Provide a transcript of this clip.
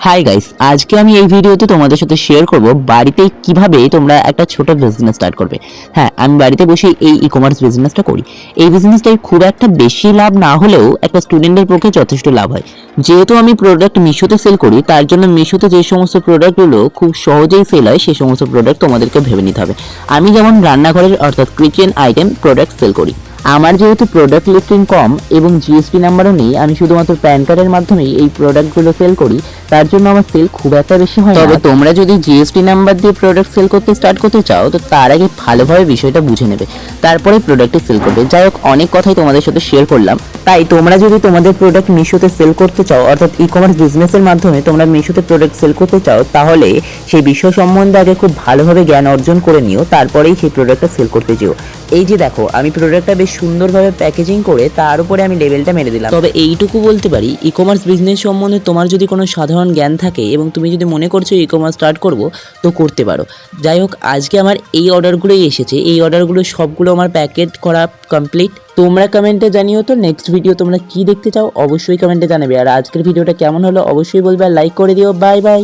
Hi guys, আজকে আমি এই ভিডিওতে তোমাদের সাথে শেয়ার করব বাড়িতে কিভাবে তোমরা একটা ছোট বিজনেস স্টার্ট করবে। হ্যাঁ, আমি বাড়িতে বসে এই ই-কমার্স বিজনেসটা করি। এই বিজনেসটাই খুব একটা বেশি লাভ না হলেও একটা স্টুডেন্টের পক্ষে যথেষ্ট লাভ হয়। যেহেতু আমি প্রোডাক্ট মিশোতে সেল করি, তার জন্য মিশোতে যে সমস্ত প্রোডাক্টগুলো খুব সহজেই সেল হয় সেই সমস্ত প্রোডাক্ট তোমাদেরকে ভেবে নিতে হবে। আমি যেমন রান্নাঘরের অর্থাৎ কিচেন আইটেম প্রোডাক্ট সেল করি। আমার যেহেতু প্রোডাক্ট লিস্টিং কম এবং জিএসটি নাম্বারও নেই, আমি শুধুমাত্র প্যান কার্ডের মাধ্যমেই এই প্রোডাক্টগুলো সেল করি। তার জন্য আমার সেল খুব একটা বেশি হয় না। তবে তোমরা যদি জিএসটি নাম্বার দিয়ে প্রোডাক্ট সেল করতে স্টার্ট করতে চাও, তো তার আগে ভালোভাবে বিষয়টা বুঝে নেবে, তারপরে প্রোডাক্টটি সেল করবে। যাই হোক, অনেক কথাই তোমাদের সাথে শেয়ার করলাম। তাই তোমরা যদি তোমাদের প্রোডাক্ট মিশোতে সেল করতে চাও, অর্থাৎ ই-কমার্স বিজনেসের মাধ্যমে তোমরা মিশোতে প্রোডাক্ট সেল করতে চাও, তাহলে সেই বিষয় সম্বন্ধে আগে খুব ভালোভাবে জ্ঞান অর্জন করে নিও, তারপরেই সেই প্রোডাক্টটা সেল করতে যেও। এই যে দেখো, আমি প্রোডাক্টটা বেশ সুন্দরভাবে প্যাকেজিং করে তার উপরে আমি লেবেলটা মেরে দিলাম। তবে এইটুকু বলতে পারি, ই-কমার্স বিজনেস সম্বন্ধে তোমার যদি কোনো সাধারণ জ্ঞান থাকে এবং তুমি যদি মনে করছো ই-কমার্স স্টার্ট করব, তো করতে পারো। যাই হোক, আজকে আমার এই অর্ডারগুলোই এসেছে। এই অর্ডারগুলো সবগুলো আমার প্যাকেট করা কমপ্লিট। তোমরা কমেন্টে জানিও তো নেক্সট ভিডিও তোমরা কি দেখতে চাও, অবশ্যই কমেন্টে জানাবে। আর আজকের ভিডিওটা কেমন হলো অবশ্যই বলবে, আর লাইক করে দিও। Bye bye.